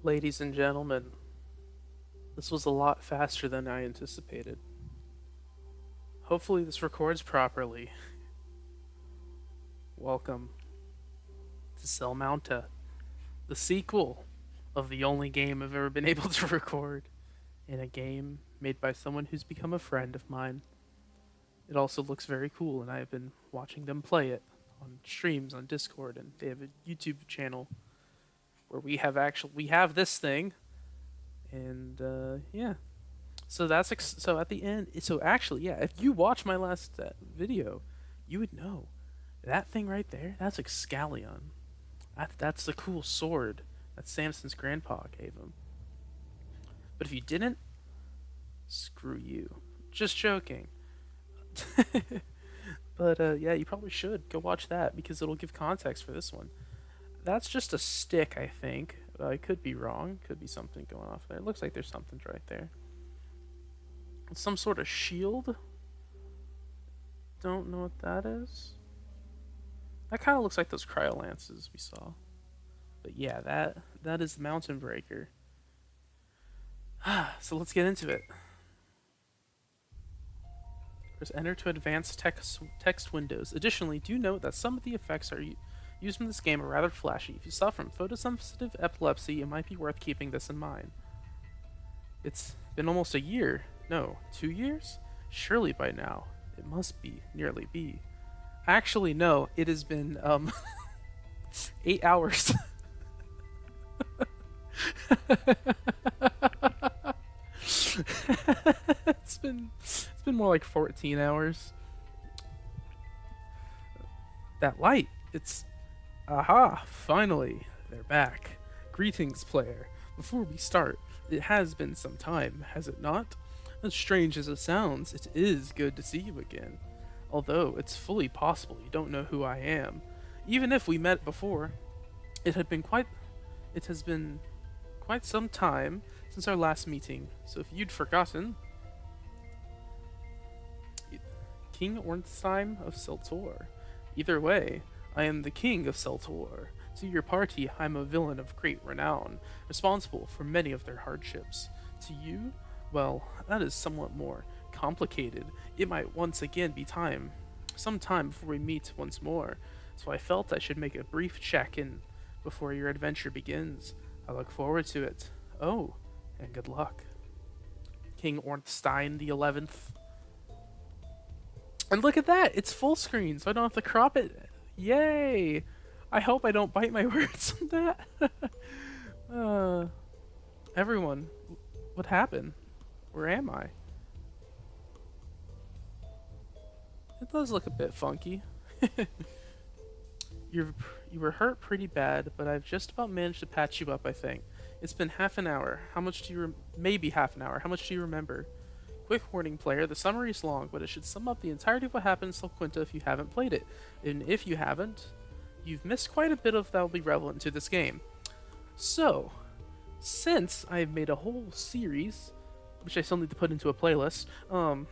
Ladies and gentlemen, this was a lot faster than I anticipated. Hopefully, this records properly. Welcome to Mounta, the sequel of the only game I've ever been able to record in a game made by someone who's become a friend of mine. It also looks very cool, and I have been watching them play it on streams on Discord, and they have a YouTube channel where we have this thing, and yeah. So so at the end. So actually, yeah, if you watch my last video, you would know that thing right there. That's Excalion. That's the cool sword that Samson's grandpa gave him. But if you didn't, screw you. Just joking. But yeah, you probably should go watch that because it'll give context for this one. That's just a stick, I think. I could be wrong. Could be something going off there. It looks like there's something right there. Some sort of shield. Don't know what that is. That kind of looks like those cryolances we saw. But yeah, that is the Mountain Breaker. So let's get into it. Press enter to advance text windows. Additionally, do note that some of the effects used in this game are rather flashy. If you suffer from photosensitive epilepsy, it might be worth keeping this in mind. It's been almost a year. No, 2 years? Surely by now. It must be nearly be. Actually, no. It has been 8 hours. it's been more like 14 hours. That light. It's aha, finally. They're back. Greetings, player. Before we start, it has been some time, has it not? As strange as it sounds, it is good to see you again. Although it's fully possible you don't know who I am. Even if we met before, it has been quite some time since our last meeting. So if you'd forgotten, King Ornstein of Seltor. Either way, I am the King of Seltor. To your party, I'm a villain of great renown, responsible for many of their hardships. To you, well, that is somewhat more complicated. It might once again be some time before we meet once more, so I felt I should make a brief check-in before your adventure begins. I look forward to it. Oh, and good luck. King Ornstein the 11th. And look at that! It's full screen, so I don't have to crop it. Yay! I hope I don't bite my words on that. Everyone, what happened? Where am I? It does look a bit funky. you were hurt pretty bad, but I've just about managed to patch you up, I think. It's been half an hour. How much do you maybe half an hour. How much do you remember? Quick warning, player. The summary is long, but it should sum up the entirety of what happened in Solquinta if you haven't played it. And if you haven't, you've missed quite a bit of that will be relevant to this game. So, since I've made a whole series, which I still need to put into a playlist, on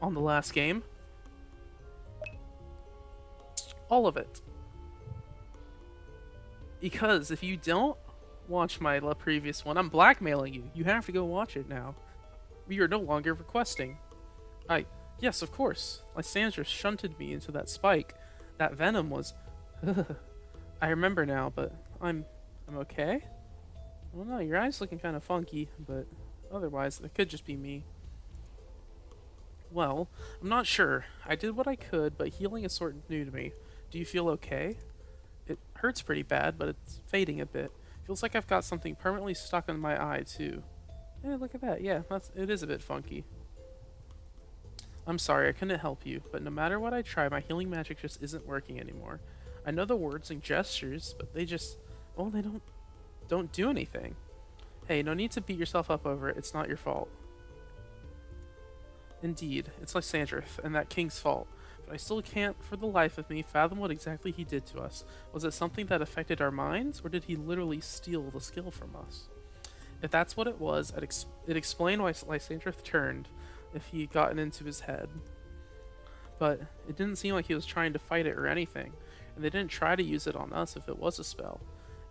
the last game, all of it. Because if you don't watch my previous one, I'm blackmailing you. You have to go watch it now. We are no longer requesting. Yes, of course. Lysandra shunted me into that spike. That venom was... I remember now, but I'm okay? I don't know, your eyes looking kind of funky, but otherwise, it could just be me. Well, I'm not sure. I did what I could, but healing is sort of new to me. Do you feel okay? It hurts pretty bad, but it's fading a bit. Feels like I've got something permanently stuck in my eye, too. Yeah, look at that. Yeah, it is a bit funky. I'm sorry, I couldn't help you, but no matter what I try, my healing magic just isn't working anymore. I know the words and gestures, but they just... well, they don't do anything. Hey, no need to beat yourself up over it. It's not your fault. Indeed, it's Lysandra and that king's fault. But I still can't, for the life of me, fathom what exactly he did to us. Was it something that affected our minds, or did he literally steal the skill from us? If that's what it was, it'd explain why Lysandra turned if he had gotten into his head. But it didn't seem like he was trying to fight it or anything, and they didn't try to use it on us if it was a spell.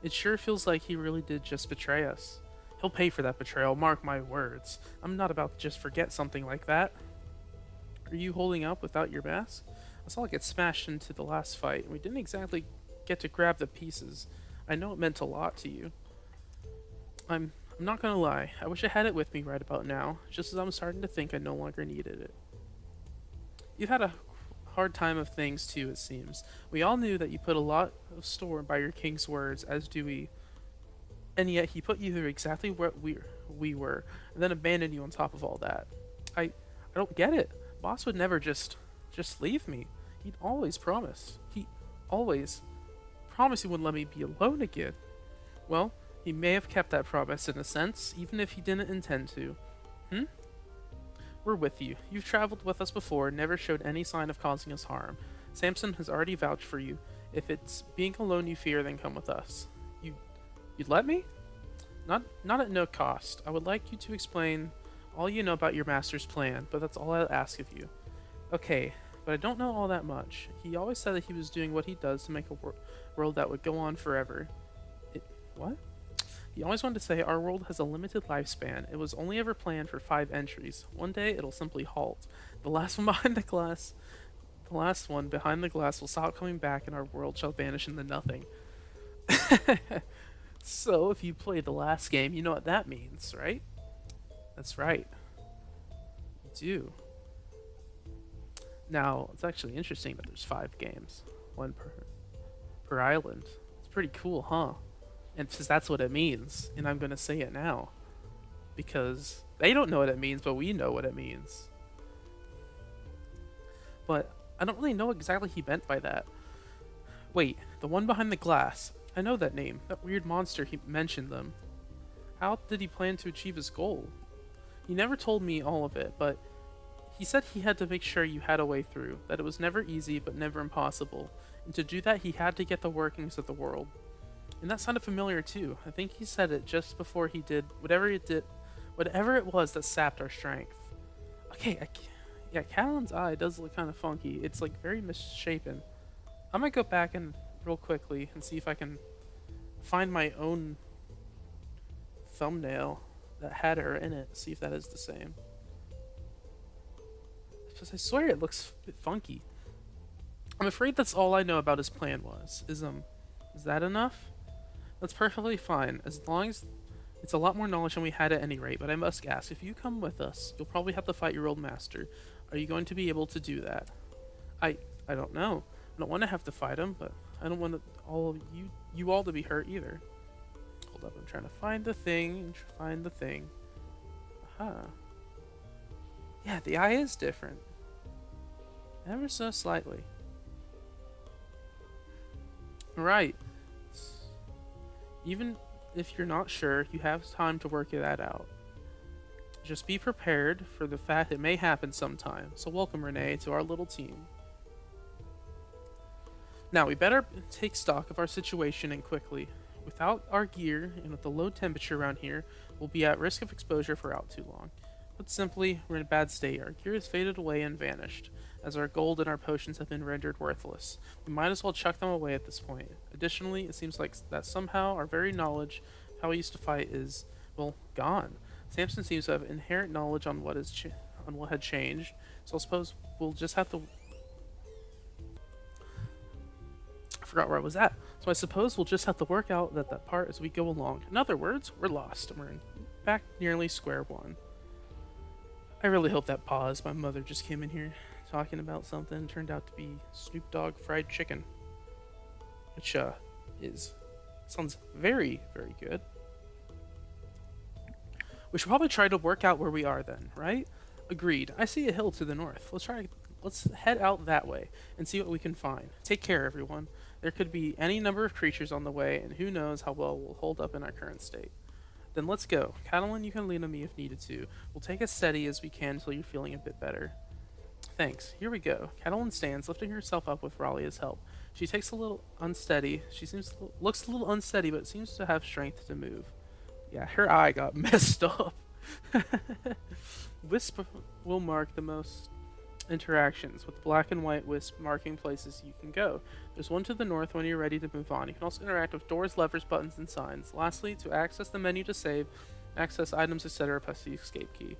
It sure feels like he really did just betray us. He'll pay for that betrayal, mark my words. I'm not about to just forget something like that. Are you holding up without your mask? I saw it get smashed into the last fight, and we didn't exactly get to grab the pieces. I know it meant a lot to you. I'm not gonna lie, I wish I had it with me right about now, just as I'm starting to think I no longer needed it. You've had a hard time of things too, it seems. We all knew that you put a lot of store by your king's words, as do we, and yet he put you through exactly what we were, and then abandoned you on top of all that. I don't get it. Boss would never just leave me. He'd always promise. He always promised he wouldn't let me be alone again. Well, he may have kept that promise in a sense, even if he didn't intend to. Hmm? We're with you. You've traveled with us before and never showed any sign of causing us harm. Samson has already vouched for you. If it's being alone you fear, then come with us. You you'd let me? Not at no cost. I would like you to explain all you know about your master's plan, but that's all I'll ask of you. Okay, but I don't know all that much. He always said that he was doing what he does to make a world that would go on forever. What? He always wanted to say our world has a limited lifespan. It was only ever planned for 5 entries. One day it'll simply halt. The last one behind the glass, the last one behind the glass will stop coming back, and our world shall vanish into nothing. So if you played the last game, you know what that means, right? That's right. You do. Now it's actually interesting that there's 5 games, one per island. It's pretty cool, huh? And because that's what it means, and I'm gonna say it now because they don't know what it means, but we know what it means. But I don't really know what exactly he meant by that. Wait, the one behind the glass. I know that name. That weird monster, he mentioned them. How did he plan to achieve his goal? He never told me all of it, but he said he had to make sure you had a way through, that it was never easy but never impossible, and to do that he had to get the workings of the world. And that sounded familiar too. I think he said it just before he did, whatever it was that sapped our strength. Okay, yeah, Catelyn's eye does look kind of funky. It's like very misshapen. I might go back and real quickly and see if I can find my own thumbnail that had her in it. See if that is the same. Because I swear it looks a bit funky. I'm afraid that's all I know about his plan was. Is that enough? That's perfectly fine, as long as it's a lot more knowledge than we had at any rate, but I must ask, if you come with us, you'll probably have to fight your old master. Are you going to be able to do that? I don't know. I don't want to have to fight him, but I don't want all of you all to be hurt either. Hold up, I'm trying to find the thing, Aha. Yeah, the eye is different. Ever so slightly. Right. Even if you're not sure, you have time to work that out. Just be prepared for the fact it may happen sometime. So welcome, Renee, to our little team. Now, we better take stock of our situation and quickly. Without our gear, and with the low temperature around here, we'll be at risk of exposure for out too long. Put simply, we're in a bad state. Our gear has faded away and vanished, as our gold and our potions have been rendered worthless. We might as well chuck them away at this point. Additionally, it seems like that somehow our very knowledge of how we used to fight is, well, gone. Samson seems to have inherent knowledge on what had changed, so I suppose we'll just have to... I forgot where I was at. So I suppose we'll just have to work out that part as we go along. In other words, we're lost, and we're back nearly square one. I really hope that pause. My mother just came in here talking about something, turned out to be Snoop Dogg fried chicken, which sounds very, very good. We should probably try to work out where we are then, right? Agreed. I see a hill to the north. Let's head out that way and see what we can find. Take care, everyone. There could be any number of creatures on the way, and who knows how well we'll hold up in our current state. Then let's go. Catelyn, you can lean on me if needed to. We'll take as steady as we can until you're feeling a bit better. Thanks. Here we go. Catelyn stands, lifting herself up with Ralia's help. She takes a little unsteady. Looks a little unsteady, but seems to have strength to move. Yeah, her eye got messed up. Wisp will mark the most interactions with black and white wisp marking places you can go. There's one to the north when you're ready to move on. You can also interact with doors, levers, buttons, and signs. Lastly, to access the menu to save, access items, etc., press the escape key.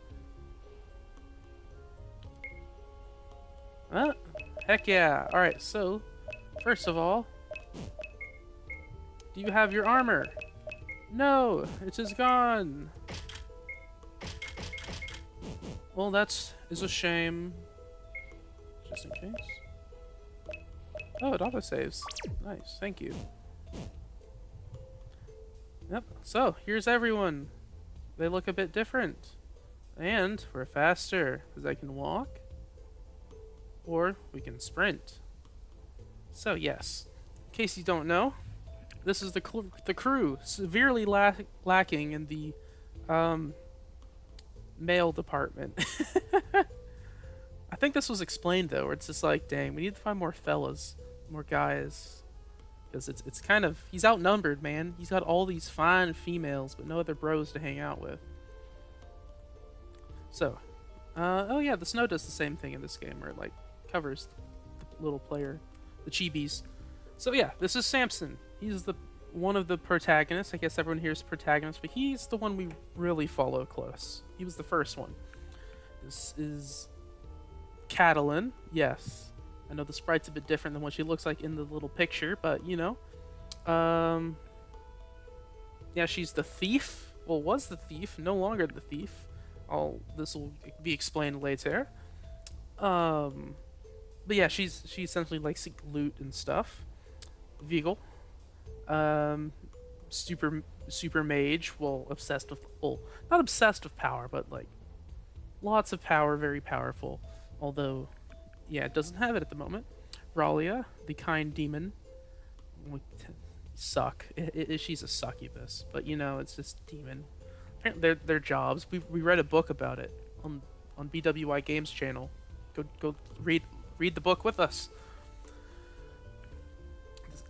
Uh, Heck yeah. Alright, so, first of all, do you have your armor? No, it is gone. Well, that is a shame. Just in case. Oh, it auto-saves. Nice, thank you. Yep, so, here's everyone. They look a bit different. And we're faster, because I can walk. Or we can sprint. So, yes. In case you don't know, this is the crew, severely lacking in the male department. I think this was explained though, where it's just like, dang, we need to find more fellas, more guys, because it's kind of he's outnumbered, man. He's got all these fine females, but no other bros to hang out with. So, oh yeah, the snow does the same thing in this game, where it like covers the little player, the chibis. So yeah, this is Samson. He's the one of the protagonists. I guess everyone here is protagonist, but he's the one we really follow close. He was the first one. This is Catalan. Yes, I know the sprite's a bit different than what she looks like in the little picture, but you know, yeah, she's the thief. Well, was the thief, no longer the thief. This will be explained later. But yeah, she essentially likes to loot and stuff. Vigil, um, super mage. Well, obsessed with not obsessed with power, but like lots of power, very powerful. Although, yeah, it doesn't have it at the moment. Ralia, the kind demon, suck. She's a succubus, but you know it's just demon. Apparently, their jobs. We read a book about it on BWI Games channel. Go read the book with us.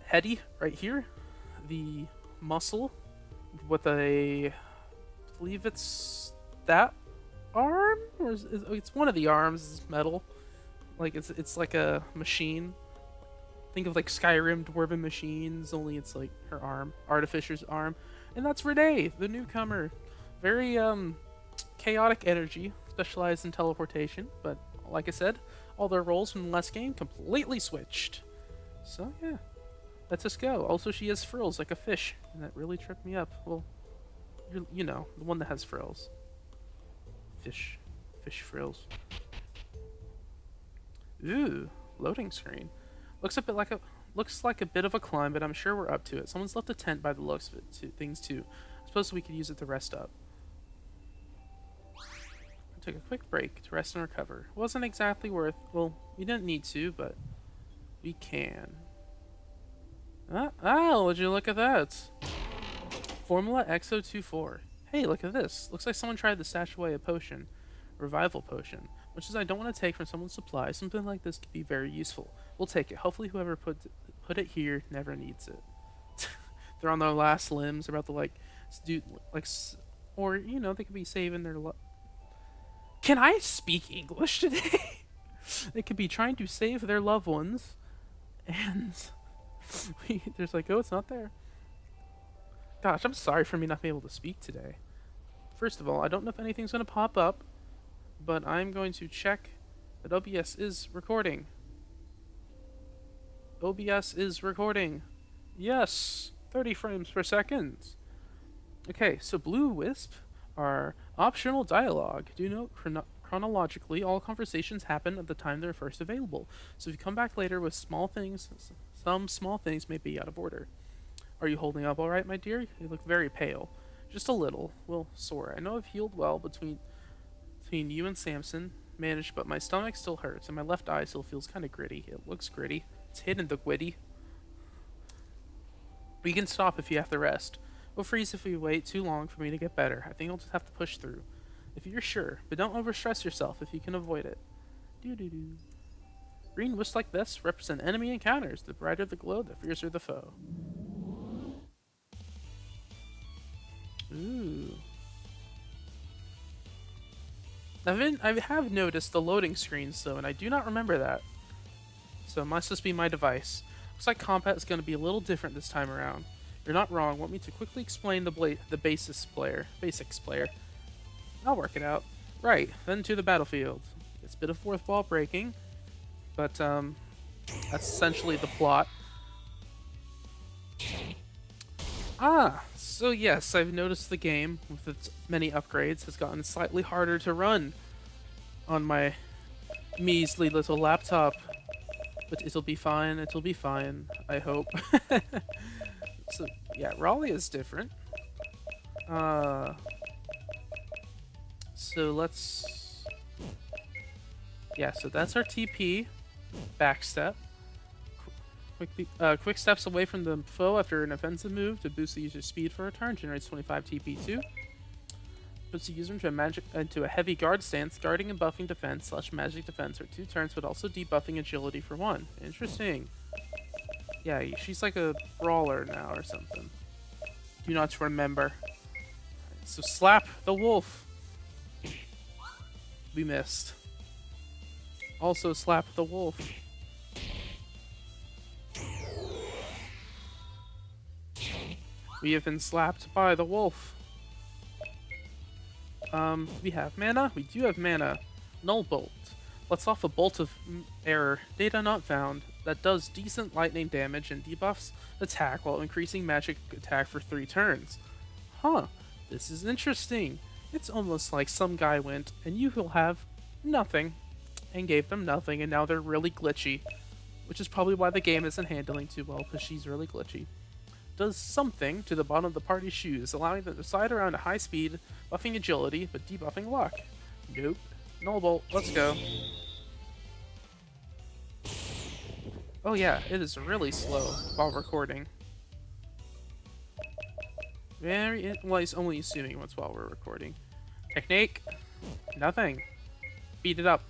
Hetty right here, the muscle with a, I believe it's that arm, or it's one of the arms is metal. Like it's like a machine. Think of like Skyrim dwarven machines, only it's like her arm, Artificer's arm, and that's Renee, the newcomer. Very chaotic energy, specialized in teleportation, but like I said, all their roles from the last game completely switched. So yeah, let's just go. Also, she has frills like a fish, and that really tripped me up. Well, you know, the one that has frills. Fish frills. Ooh, loading screen. Looks like a bit of a climb, but I'm sure we're up to it. Someone's left a tent by the looks of it. Things too. I suppose we could use it to rest up. Took a quick break to rest and recover. Wasn't exactly worth. Well, we didn't need to, but we can. Would you look at that? Formula XO24. Hey, look at this. Looks like someone tried to stash away a potion. Revival potion. Much as I don't want to take from someone's supply, something like this could be very useful. We'll take it. Hopefully whoever put it here never needs it. They're on their last limbs, about to like do like, or you know, they could be saving their. Can I speak English today? They could be trying to save their loved ones, and there's like, oh, it's not there. Gosh, I'm sorry for me not being able to speak today. First of all, I don't know if anything's going to pop up, but I'm going to check that OBS is recording. OBS is recording. Yes, 30 frames per second. Okay, so Blue Wisp are optional dialogue. Do note chronologically, all conversations happen at the time they're first available. So if you come back later with small things, some small things may be out of order. Are you holding up all right, my dear? You look very pale. Just a little. Well, sore. I know I've healed well between you and Samson. Managed, but my stomach still hurts, and my left eye still feels kind of gritty. It looks gritty. It's hidden the gritty. We can stop if you have to rest. We'll freeze if we wait too long for me to get better. I think I'll just have to push through. If you're sure, but don't overstress yourself if you can avoid it. Doo-doo-doo. Green wisps like this represent enemy encounters. The brighter the glow, the fiercer the foe. Ooh. I have noticed the loading screens though, and I do not remember that. So it must just be my device. Looks like combat is going to be a little different this time around. You're not wrong. Want me to quickly explain the basics player? I'll work it out. Right, then to the battlefield. It's a bit of fourth wall breaking, but that's essentially the plot. So yes, I've noticed the game, with its many upgrades, has gotten slightly harder to run on my measly little laptop. But it'll be fine, it'll be fine, I hope. So, yeah, Raleigh is different. Uh, so let's... Yeah, so that's our TP. Backstep. Quick steps away from the foe after an offensive move to boost the user's speed for a turn. Generates 25 TP2. Puts the user into a heavy guard stance, guarding and buffing defense / magic defense for 2 turns, but also debuffing agility for 1. Interesting. Yeah, she's like a brawler now or something. Do not remember. So slap the wolf. We missed. Also slap the wolf. We have been slapped by the wolf. We have mana? We do have mana. Null Bolt. Lets off a bolt of error. Data not found. That does decent lightning damage and debuffs attack while increasing magic attack for 3 turns. Huh. This is interesting. It's almost like some guy went, and you will have nothing, and gave them nothing, and now they're really glitchy. Which is probably why the game isn't handling too well, because she's really glitchy. Does something to the bottom of the party's shoes, allowing them to slide around at high speed, buffing agility, but debuffing luck. Nope. Null Bolt, let's go. Oh yeah, it is really slow while recording. Well, he's only assuming what's while we're recording. Technique? Nothing. Beat it up.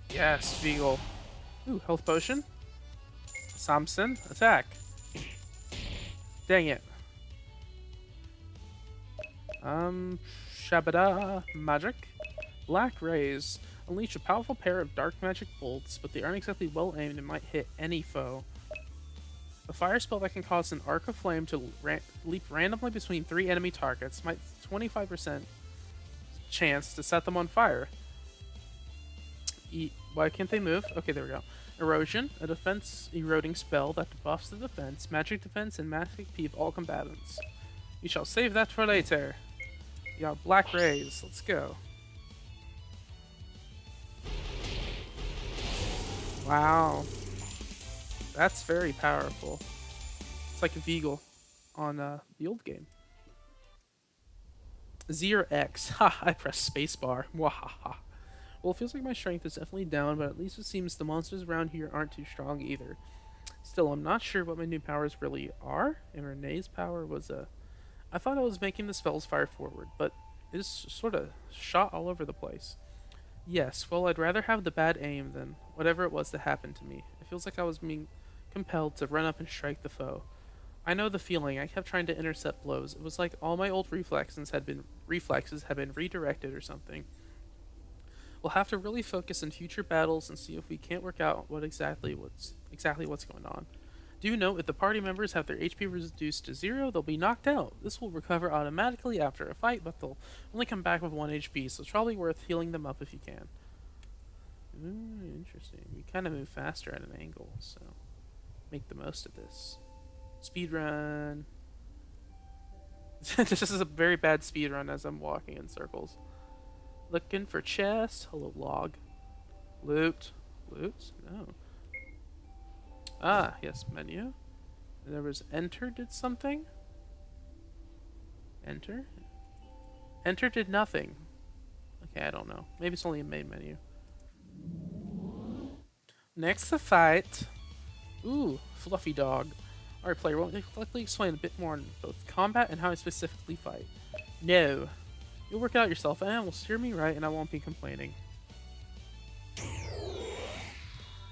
Yes, Beagle. Ooh, health potion. Samson, attack. Dang it. Shabada magic. Black rays. Unleash a powerful pair of dark magic bolts, but they aren't exactly well aimed and might hit any foe. A fire spell that can cause an arc of flame to leap randomly between 3 enemy targets might 25% chance to set them on fire. Why can't they move? Okay, there we go. Erosion, a defense eroding spell that buffs the defense, magic defense, and magic peeve all combatants. We shall save that for later. We got black rays. Let's go. Wow. That's very powerful. It's like a Veagle on the old game. Zero X. Ha, I pressed spacebar. Wahaha. Well, it feels like my strength is definitely down, but at least it seems the monsters around here aren't too strong either. Still, I'm not sure what my new powers really are, and Renee's power was a... I thought I was making the spells fire forward, but it's sort of shot all over the place. Yes, well, I'd rather have the bad aim than whatever it was that happened to me. It feels like I was being compelled to run up and strike the foe. I know the feeling. I kept trying to intercept blows. It was like all my old reflexes had been redirected or something. We'll have to really focus in future battles and see if we can't work out exactly what's going on. Do note, if the party members have their HP reduced to 0, they'll be knocked out. This will recover automatically after a fight, but they'll only come back with 1 HP, so it's probably worth healing them up if you can. Interesting. We kind of move faster at an angle, so make the most of this. Speedrun. This is a very bad speedrun as I'm walking in circles. Looking for chest. Hello, log. Loot. Loot? No. Ah, yes, menu. There was enter did something? Enter? Enter did nothing. Okay, I don't know. Maybe it's only a main menu. Next, the fight. Ooh, fluffy dog. Alright, player, won't you quickly explain a bit more on both combat and how I specifically fight? No. You'll work it out yourself, and it will steer me right, and I won't be complaining.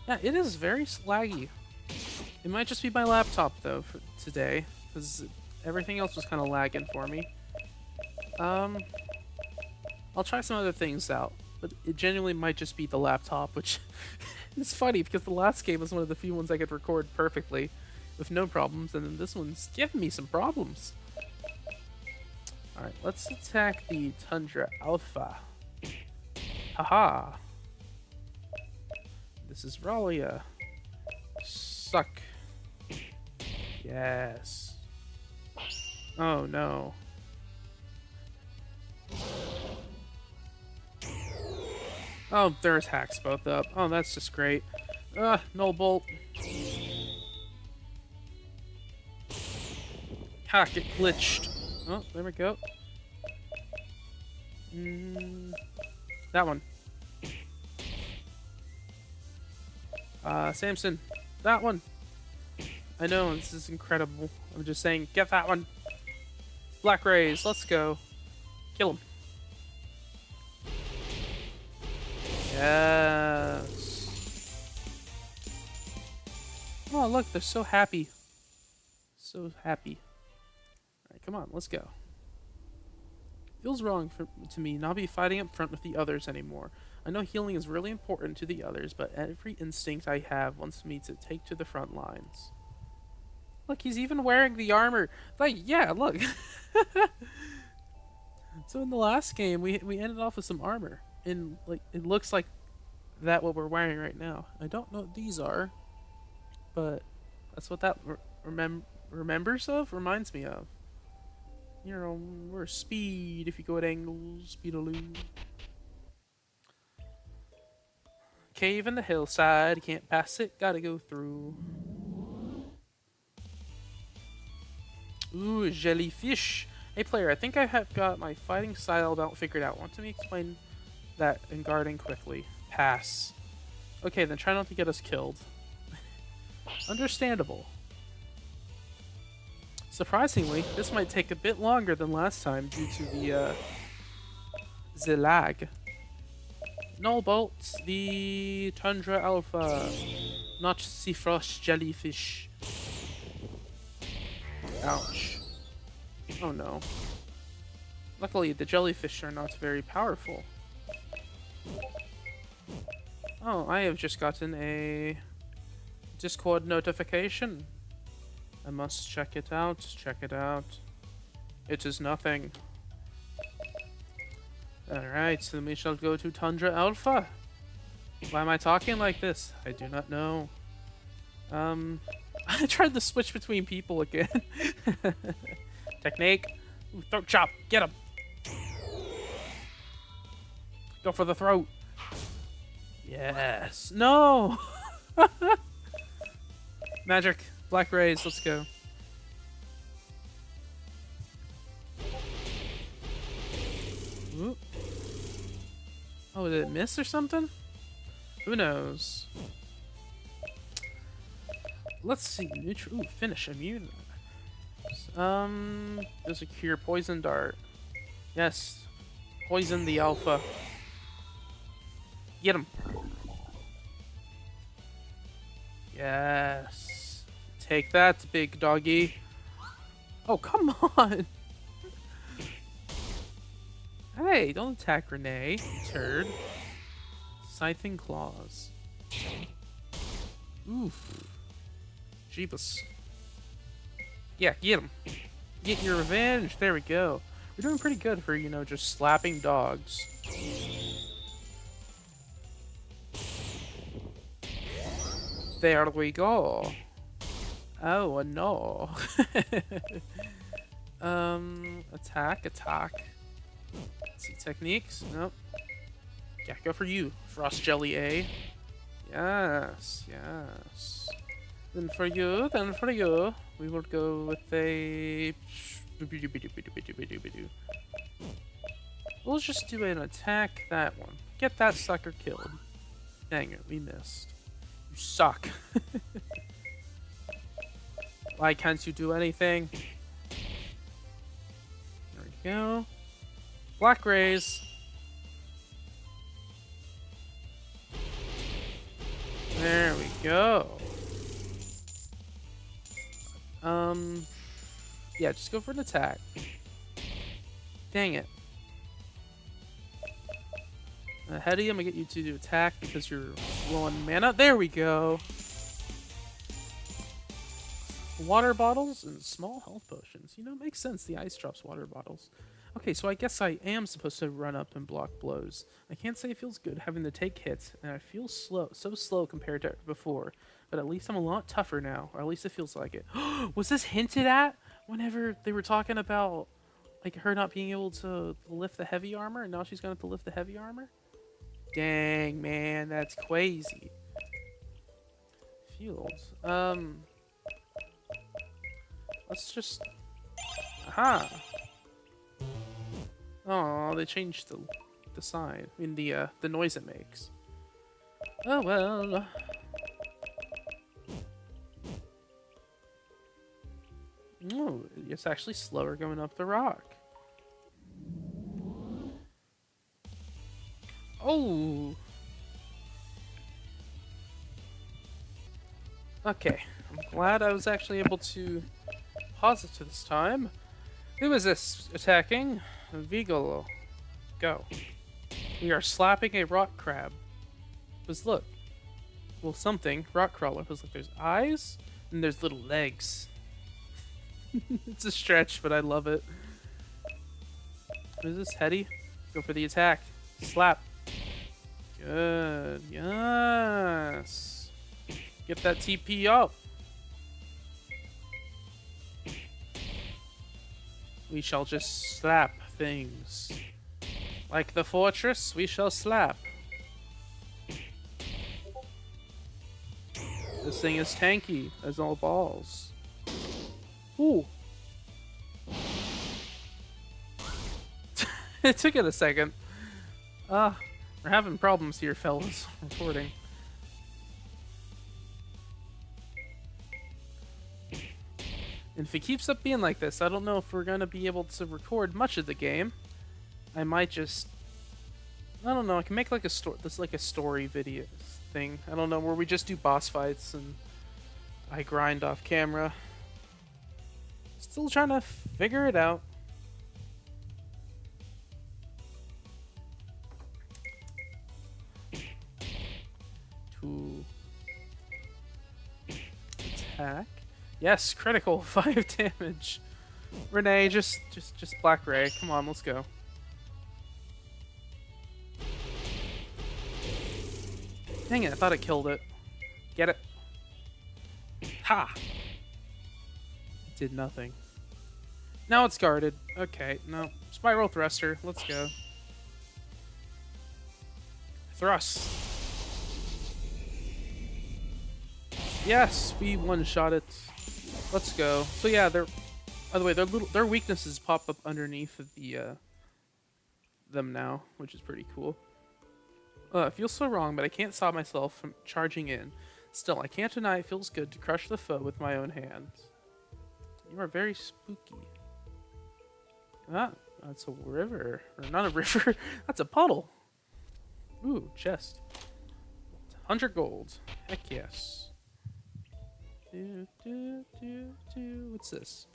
Yeah, it is very laggy. It might just be my laptop, though, for today, because everything else was kind of lagging for me. I'll try some other things out. but it genuinely might just be the laptop, which is funny because the last game was one of the few ones I could record perfectly with no problems, and then this one's giving me some problems. Alright, let's attack the Tundra Alpha. Haha. This is Ralia. Suck. Yes. Oh no. Oh, there's hacks both up. Oh, that's just great. Null bolt. Ha, get glitched. Oh, there we go. That one. Samson. That one. I know, this is incredible. I'm just saying, get that one. Black Rays, let's go. Kill him. Yes. Oh, look, they're so happy. So happy. Alright, come on, let's go. Feels wrong to me not be fighting up front with the others anymore. I know healing is really important to the others, but every instinct I have wants me to take to the front lines. Look, he's even wearing the armor. Like, yeah, look. So in the last game, we ended off with some armor. And, like, it looks like that what we're wearing right now. I don't know what these are, but that's what that reminds me of. You know, we're speed if you go at angles, speedaloo. Cave in the hillside, can't pass it, gotta go through. Ooh, jellyfish. Hey player, I think I have got my fighting style about figured out. Want me to explain that in guarding quickly? Pass. Okay, then try not to get us killed. Understandable. Surprisingly, this might take a bit longer than last time due to the lag. Null bolts, the Tundra Alpha, not the frost jellyfish. Ouch. Oh no. Luckily, the jellyfish are not very powerful. Oh, I have just gotten a Discord notification. I must check it out, check it out. It is nothing. Alright, so then we shall go to Tundra Alpha. Why am I talking like this? I do not know. I tried to switch between people again. Technique. Ooh, throat chop. Get him. Go for the throat. Yes. No! Magic. Black Rays. Let's go. Ooh. Oh, did it miss or something? Who knows? Let's see. Neutral. Ooh, finish. Immune. There's a cure. Poison dart. Yes. Poison the alpha. Get him. Yes. Take that, big doggy. Oh, come on. Hey, don't attack Renee, you turd. Scything claws. Oof. Jeebus. Yeah, get him. Get your revenge. There we go. We're doing pretty good for, you know, just slapping dogs. There we go. Oh, no. Attack. Let's see, techniques. Nope. Yeah, go for you. Frost Jelly A. Yes. Then for you, we will go with a... We'll just do an attack that one. Get that sucker killed. Dang it, we missed. You suck. Why can't you do anything? There we go. Black Rays. There we go. Yeah, just go for an attack. Dang it. Hetty, I'm gonna get you to attack because you're low on mana. There we go. Water bottles and small health potions. You know, it makes sense. The ice drops water bottles. Okay, so I guess I am supposed to run up and block blows. I can't say it feels good having to take hits, and I feel slow, so slow compared to before. But at least I'm a lot tougher now, or at least it feels like it. Was this hinted at whenever they were talking about like her not being able to lift the heavy armor, and now she's gonna have to lift the heavy armor? Dang, man, that's crazy. Fields. Let's just. Aha. Oh, they changed the sign. I mean the noise it makes. Oh well. Oh, it's actually slower going up the rock. Oh. Okay. I'm glad I was actually able to pause it this time. Who is this attacking? Vigolo. Go. We are slapping a rock crab. Because look. Well, something. Rock crawler. Because look, there's eyes and there's little legs. It's a stretch, but I love it. What is this, Hetty? Go for the attack. Slap. Good. Yes. Get that TP up. We shall just slap things. Like the fortress, we shall slap. This thing is tanky as all balls. Ooh. It took it a second. We're having problems here, fellas. Recording. And if it keeps up being like this, I don't know if we're gonna be able to record much of the game. I might just, I don't know. I can make like a story video thing. I don't know, where we just do boss fights and I grind off camera. Still trying to figure it out. To attack. Yes, critical 5 damage. Renee, just Black Ray. Come on, let's go. Dang it, I thought it killed it. Get it? Ha! It did nothing. Now it's guarded. Okay, no. Spiral Thruster. Let's go. Thrust. Yes, we one-shot it. Let's go. So yeah, they're. By the way, their weaknesses pop up underneath of the them now, which is pretty cool. It feels so wrong, but I can't stop myself from charging in. Still, I can't deny it feels good to crush the foe with my own hands. You are very spooky. Ah, that's a river. Or not a river, that's a puddle. Ooh, chest. 100 gold. Heck yes. What's this?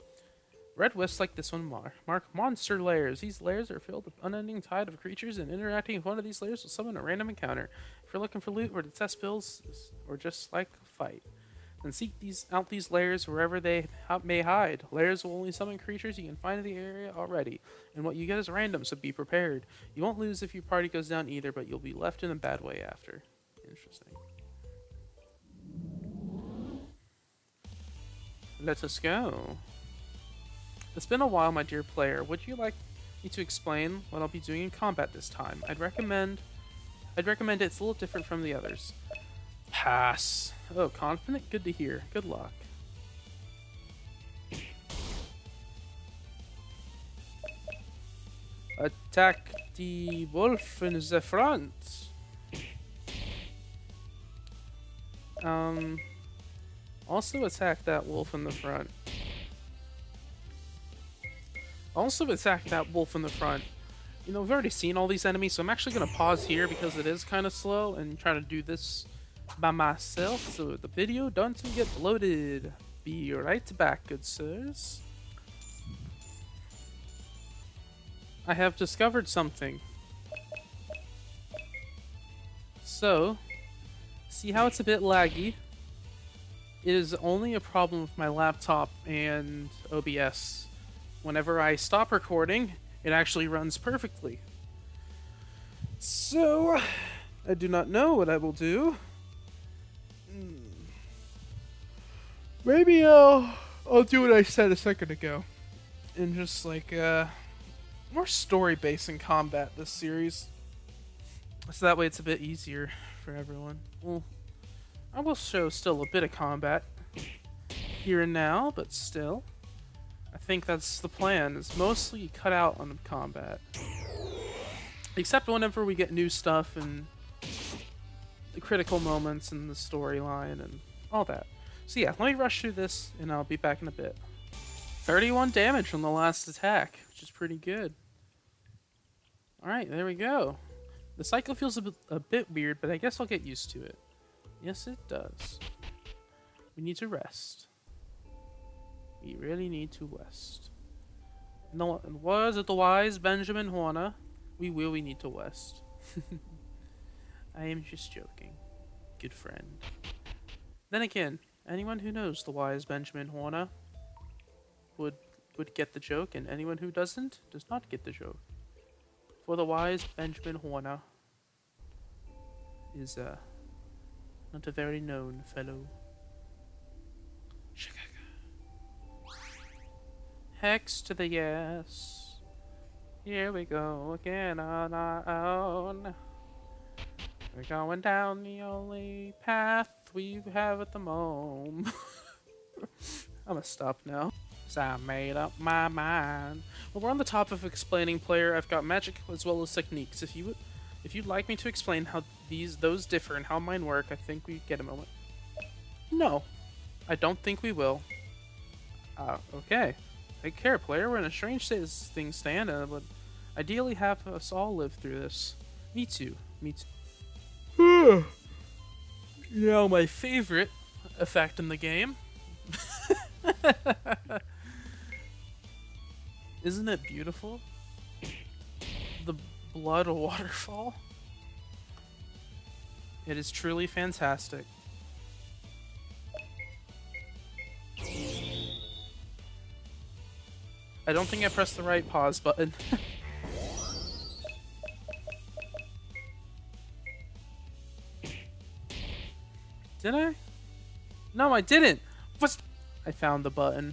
Red wisps like this one mark monster layers. These layers are filled with unending tide of creatures, and interacting with one of these layers will summon a random encounter. If you're looking for loot or to test builds, or just like a fight, then seek out these layers wherever they may hide. Layers will only summon creatures you can find in the area already, and what you get is random, so be prepared. You won't lose if your party goes down either, but you'll be left in a bad way after. Interesting. Let us go. It's been a while, my dear player. Would you like me to explain what I'll be doing in combat this time? I'd recommend it's a little different from the others. Pass. Oh, confident? Good to hear. Good luck. Attack the wolf in the front. Also attack that wolf in the front. Also attack that wolf in the front. You know, we've already seen all these enemies, so I'm actually going to pause here because it is kind of slow and try to do this by myself. So the video doesn't get bloated. Be right back, good sirs. I have discovered something. So, see how it's a bit laggy? It is only a problem with my laptop and OBS. Whenever I stop recording, it actually runs perfectly. So, I do not know what I will do. Maybe I'll do what I said a second ago, and just like more story based in combat this series, so that way it's a bit easier for everyone. Well, I will show still a bit of combat here and now, but still, I think that's the plan. Is mostly cut out on the combat, except whenever we get new stuff and the critical moments in the storyline and all that. So yeah, let me rush through this, and I'll be back in a bit. 31 damage from the last attack, which is pretty good. Alright, there we go. The cycle feels a bit weird, but I guess I'll get used to it. Yes, it does. We need to rest. We really need to rest. In the words of the wise Benjamin Horner, we really need to rest. I am just joking. Good friend. Then again, anyone who knows the wise Benjamin Horner would get the joke, and anyone who doesn't does not get the joke. For the wise Benjamin Horner is not a very known fellow. Hex to the yes. Here we go again on our own. We're going down the only path we have at the moment. I'm gonna stop now. So I made up my mind. Well, we're on the top of explaining player. I've got magic as well as techniques. If you'd like me to explain how those differ and how mine work, I think we get a moment. No, I don't think we will. Okay. Take care, player. We're in a strange state as things stand, and I would ideally have us all live through this. Me too. Me too. Now, my favorite effect in the game. Isn't it beautiful? The blood waterfall. It is truly fantastic. I don't think I pressed the right pause button. Did I? No, I didn't. What's... I found the button.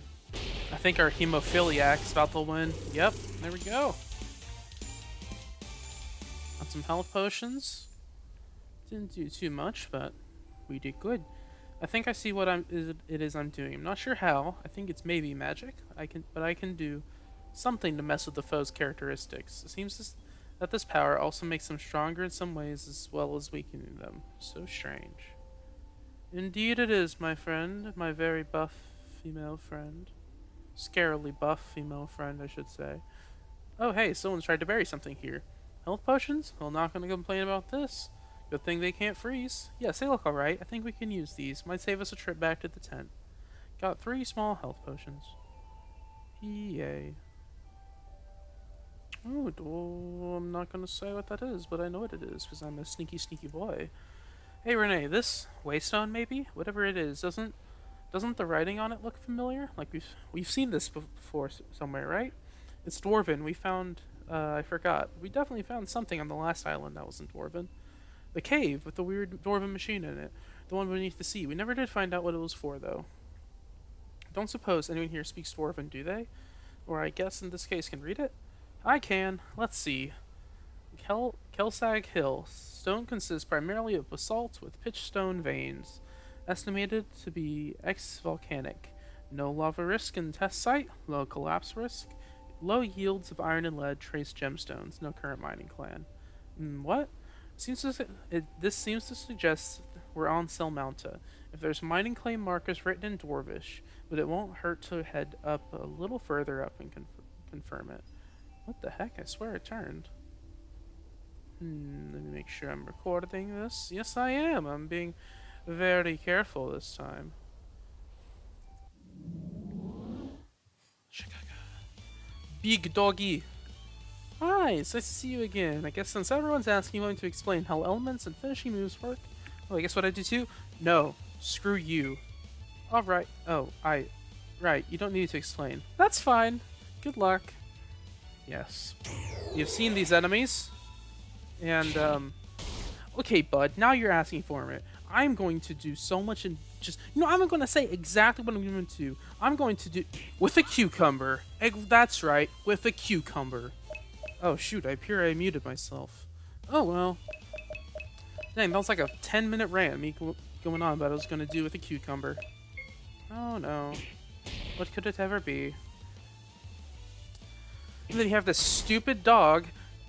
I think our hemophiliac's about to win. Yep, there we go. Got some health potions. Didn't do too much, but we did good. I think I see what it is I'm doing. I'm not sure how. I think it's maybe magic. But I can do something to mess with the foe's characteristics. It seems that this power also makes them stronger in some ways as well as weakening them. So strange. Indeed it is, my friend. My very buff female friend. Scarily buff female friend, I should say. Oh hey, someone's tried to bury something here. Health potions? Well, not gonna complain about this. Good thing they can't freeze. Yes, they look alright. I think we can use these. Might save us a trip back to the tent. Got 3 small health potions. Yay. Oh, I'm not gonna say what that is, but I know what it is, because I'm a sneaky, sneaky boy. Hey Renee, this waystone maybe? Whatever it is, doesn't the writing on it look familiar? Like we've seen this before somewhere, right? It's Dwarven. We found I forgot. We definitely found something on the last island that wasn't Dwarven. The cave with the weird Dwarven machine in it. The one beneath the sea. We never did find out what it was for, though. Don't suppose anyone here speaks Dwarven, do they? Or I guess in this case can read it? I can. Let's see. Kelsag Hill. Stone consists primarily of basalt with pitchstone veins. Estimated to be ex-volcanic. No lava risk in test site. Low collapse risk. Low yields of iron and lead trace gemstones. No current mining clan. What? This seems to suggest we're on Mounta. If there's mining claim markers written in Dwarvish, but it won't hurt to head up a little further up and confirm it. What the heck? I swear it turned. Let me make sure I'm recording this. Yes, I am. I'm being very careful this time. Big doggy. Hi, it's nice to see you again. I guess since everyone's asking, I'm going to explain how elements and finishing moves work. Oh, I guess what I do too? No. Screw you. Alright. Oh, Right, you don't need to explain. That's fine. Good luck. Yes. You've seen these enemies, and, okay, bud, now you're asking for it. I'm going to do so much and just... I'm going to say exactly what I'm going to do. I'm going to do... With a cucumber. That's right, with a cucumber. Oh, shoot, I muted myself. Oh, well. Dang, that was like a 10-minute rant, me going on about what I was going to do with a cucumber. Oh, no. What could it ever be? And then you have this stupid dog.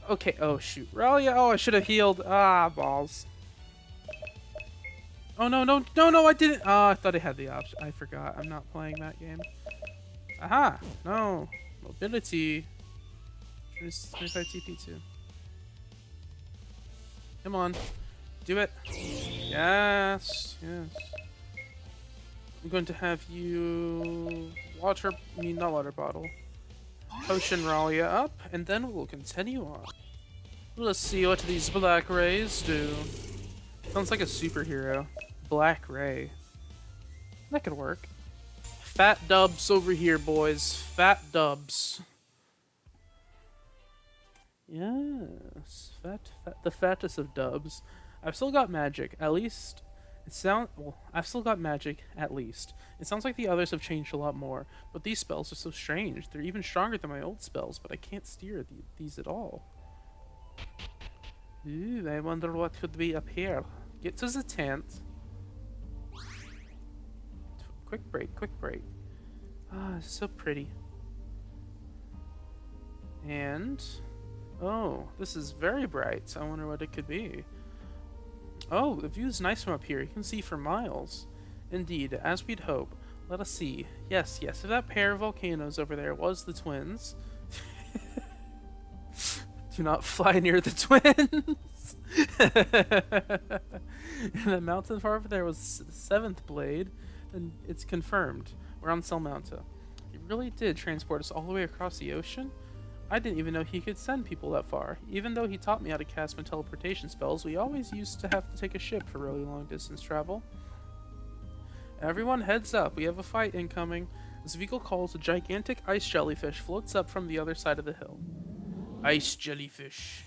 Okay, oh, shoot. Ralia, oh, I should have healed. Ah, balls. Oh, no, I didn't. Oh, I thought I had the option. I forgot. I'm not playing that game. Aha, no. Mobility. 25 TP too. Come on. Do it. Yes. I'm going to have you not water bottle. Potion Ralia up, and then we'll continue on. Let's see what these black rays do. Sounds like a superhero. Black ray. That could work. Fat dubs over here, boys. Fat dubs. Yes, the fattest of dubs. I've still got magic, at least. I've still got magic, at least. It sounds like the others have changed a lot more, but these spells are so strange. They're even stronger than my old spells, but I can't steer these at all. Ooh, I wonder what could be up here. Get to the tent. Quick break. Ah, it's so pretty. And... oh, this is very bright. I wonder what it could be. Oh, the view's nice from up here. You can see for miles. Indeed, as we'd hope. Let us see. Yes, if that pair of volcanoes over there was the twins. Do not fly near the twins! And the mountain far over there was the seventh blade, and it's confirmed. We're on Mounta. He really did transport us all the way across the ocean? I didn't even know he could send people that far. Even though he taught me how to cast my teleportation spells, we always used to have to take a ship for really long distance travel. Everyone heads up, we have a fight incoming. As Vigo calls, a gigantic ice jellyfish floats up from the other side of the hill. Ice jellyfish.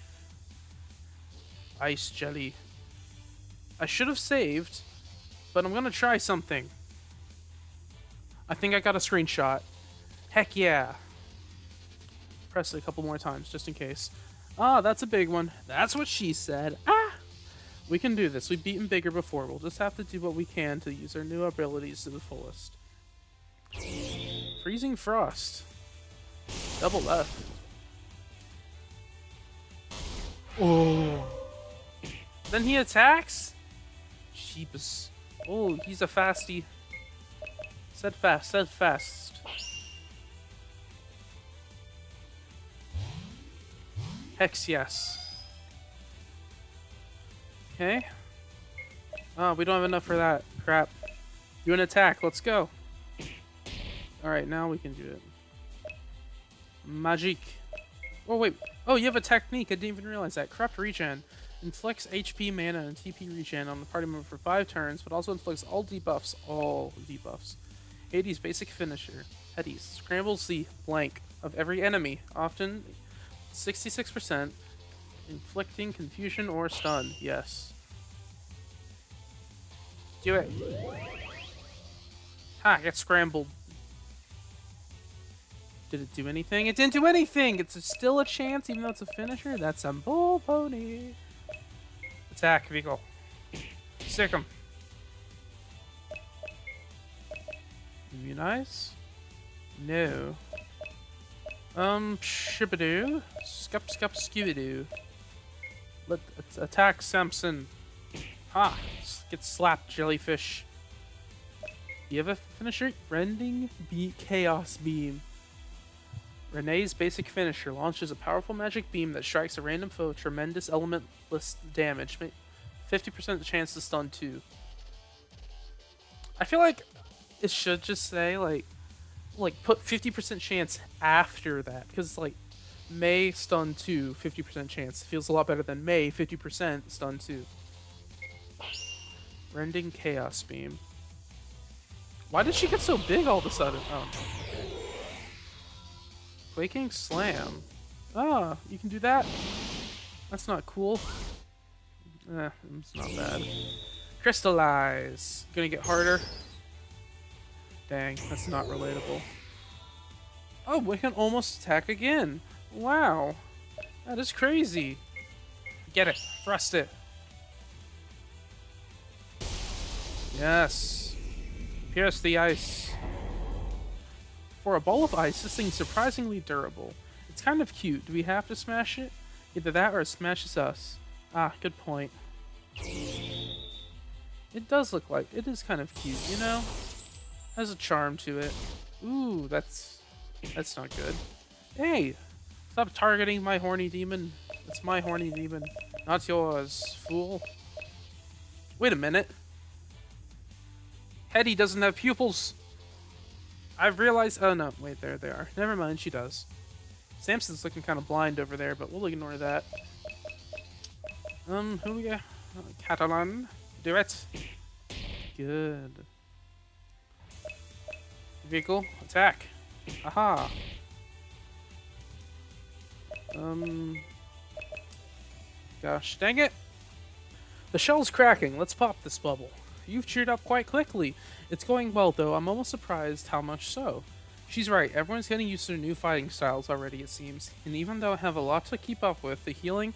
Ice jelly. I should have saved, but I'm gonna try something. I think I got a screenshot. Heck yeah. Press it a couple more times, just in case. Ah, that's a big one. That's what she said. Ah! We can do this. We've beaten bigger before. We'll just have to do what we can to use our new abilities to the fullest. Freezing Frost. Double F. Oh. Then he attacks? Jeebus. Oh, he's a fasty. Said fast. Hex yes. Okay. Oh, we don't have enough for that. Crap. Do an attack. Let's go. Alright, now we can do it. Magic. Oh, wait. Oh, you have a technique. I didn't even realize that. Corrupt regen. Inflicts HP, mana, and TP regen on the party member for 5 turns, but also inflicts all debuffs. Hades' basic finisher. Hades scrambles the blank of every enemy, often 66%, inflicting confusion or stun. Yes. Do it. Ha, get scrambled. Did it do anything? It didn't do anything! It's still a chance, even though it's a finisher? That's some bull pony. Attack, Vigo. Sick him. Immunize? No. Shibadoo. Scup skibadoo. Let's attack Samson. Ha! Get slapped, jellyfish. You have a finisher? Rending Chaos Beam. Renee's basic finisher launches a powerful magic beam that strikes a random foe with tremendous elementless damage. 50% chance to stun too. I feel like it should just say like put 50% chance after that, because like May stun 2, 50% chance. Feels a lot better than May, 50% stun 2. Rending Chaos Beam. Why did she get so big all of a sudden? Oh, no. Okay. Quaking Slam. Ah, you can do that? That's not cool. It's not bad. Crystallize. Gonna get harder. Dang, that's not relatable. Oh, we can almost attack again. Wow. That is crazy. Get it. Thrust it. Yes. Pierce the ice. For a ball of ice, this thing's surprisingly durable. It's kind of cute. Do we have to smash it? Either that or it smashes us. Ah, good point. It does look like it is kind of cute, you know? Has a charm to it. Ooh, that's not good. Hey, stop targeting my horny demon. It's my horny demon, not yours, fool. Wait a minute. Hetty doesn't have pupils. I've realized. Oh no, wait, there they are. Never mind, she does. Samson's looking kind of blind over there, but we'll ignore that. Who we got? Catalan, do it. Good. Vehicle, attack. Aha. Gosh, dang it. The shell's cracking. Let's pop this bubble. You've cheered up quite quickly. It's going well, though. I'm almost surprised how much so. She's right. Everyone's getting used to their new fighting styles already, it seems. And even though I have a lot to keep up with, the healing...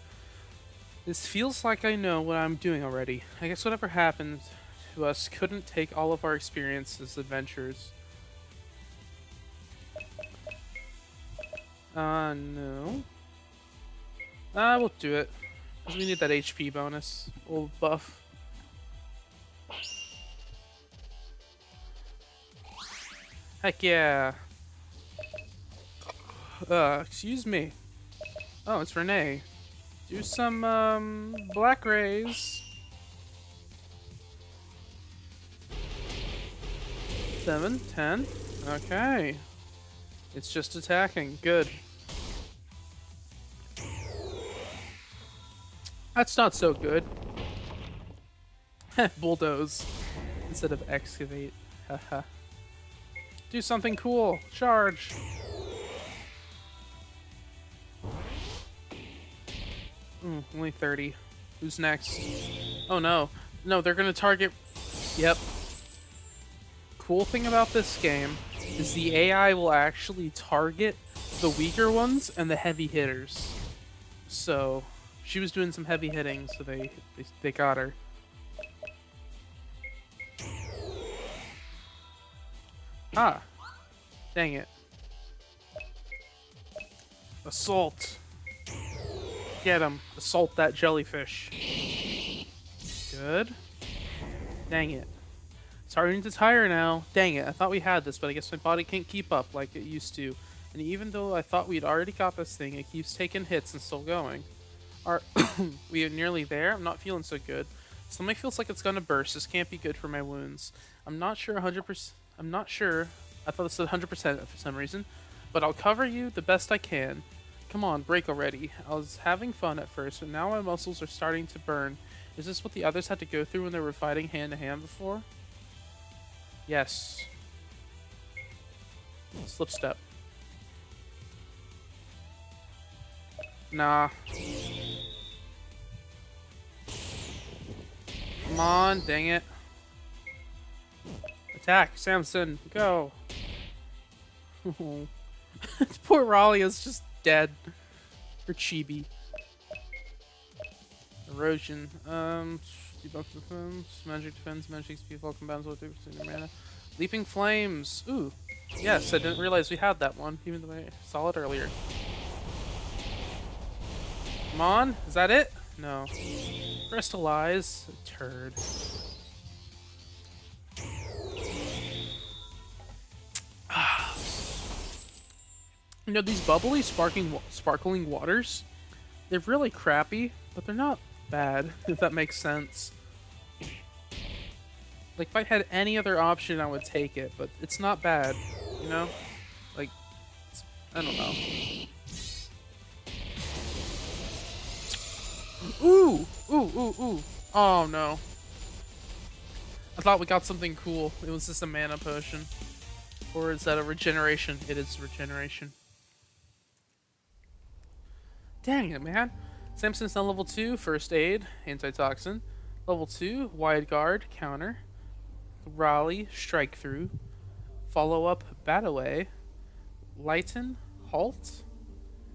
This feels like I know what I'm doing already. I guess whatever happened to us couldn't take all of our experiences, adventures. No. We'll do it. Because we need that HP bonus. Old buff. Heck yeah. Excuse me. Oh, it's Renee. Do some, black rays. 7, 10. Okay. It's just attacking. Good. That's not so good. Bulldoze instead of excavate. Haha. Do something cool. Charge. Only 30. Who's next? Oh no. No, they're gonna target... Yep. Cool thing about this game is the AI will actually target the weaker ones and the heavy hitters. So, she was doing some heavy hitting, so they got her. Ah. Dang it. Assault. Get him. Assault that jellyfish. Good. Dang it. Starting to tire now. Dang it. I thought we had this, but I guess my body can't keep up like it used to. And even though I thought we'd already got this thing, it keeps taking hits and still going. We are nearly there. I'm not feeling so good. Something feels like it's gonna burst. This can't be good for my wounds. I'm not sure 100%. I'm not sure. I thought this said 100% for some reason. But I'll cover you the best I can. Come on, break already. I was having fun at first, but now my muscles are starting to burn. Is this what the others had to go through when they were fighting hand-to-hand before? Yes. Slip step. Nah. Come on, dang it. Attack, Samson, go. Poor Raleigh is just dead. Or chibi. Erosion. Debuff defense, magic defense, magic XP, fall combines with 2% mana. Leaping flames. Ooh. Yes, I didn't realize we had that one, even though I saw it earlier. Come on, is that it? No. Crystallize. Turd. You know, these bubbly, sparkling waters, they're really crappy, but they're not bad, if that makes sense. Like, if I had any other option, I would take it, but it's not bad, you know? Like, I don't know. Ooh! Ooh, ooh, ooh. Oh no. I thought we got something cool. It was just a mana potion. Or is that a regeneration? It is regeneration. Dang it, man. Samson's now level 2, first aid, antitoxin. Level 2, wide guard, counter. Rally, strike through. Follow up, bat away. Lighten, halt.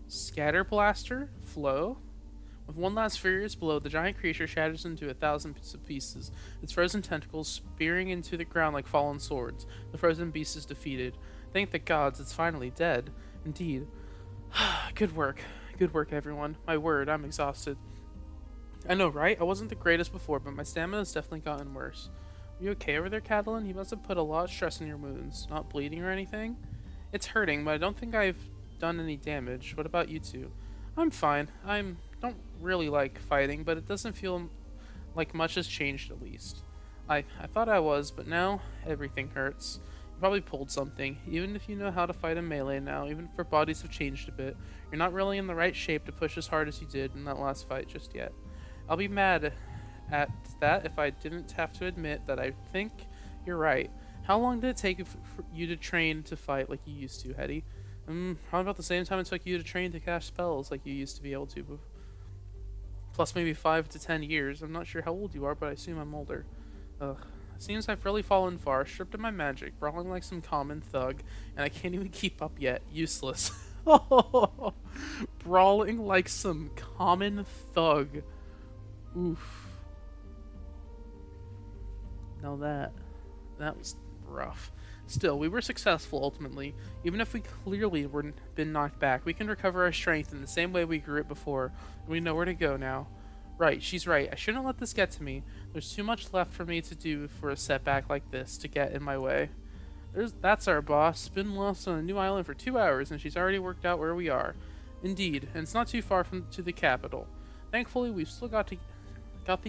Scatter blaster, flow. With one last furious blow, the giant creature shatters into 1,000 pieces, its frozen tentacles spearing into the ground like fallen swords. The frozen beast is defeated. Thank the gods, it's finally dead. Indeed. Good work. Good work, everyone. My word, I'm exhausted. I know, right? I wasn't the greatest before, but my stamina's definitely gotten worse. Are you okay over there, Catalan? You must have put a lot of stress in your wounds. Not bleeding or anything? It's hurting, but I don't think I've done any damage. What about you two? I'm fine. Don't really like fighting, but it doesn't feel like much has changed at least. I thought I was, but now everything hurts. You probably pulled something. Even if you know how to fight in melee now, even if our bodies have changed a bit, you're not really in the right shape to push as hard as you did in that last fight just yet. I'll be mad at that if I didn't have to admit that I think you're right. How long did it take for you to train to fight like you used to, Hetty? Probably about the same time it took you to train to cast spells like you used to be able to. Plus maybe 5 to 10 years. I'm not sure how old you are, but I assume I'm older. Ugh. Seems I've really fallen far, stripped of my magic, brawling like some common thug, and I can't even keep up yet. Useless. Brawling like some common thug. Oof. Now that was rough. Still, we were successful ultimately. Even if we clearly were been knocked back, we can recover our strength in the same way we grew it before. We know where to go now. Right, she's right. I shouldn't let this get to me. There's too much left for me to do for a setback like this to get in my way. That's our boss. Been lost on a new island for 2 hours, and she's already worked out where we are. Indeed, and it's not too far to the capital. Thankfully, we've still got the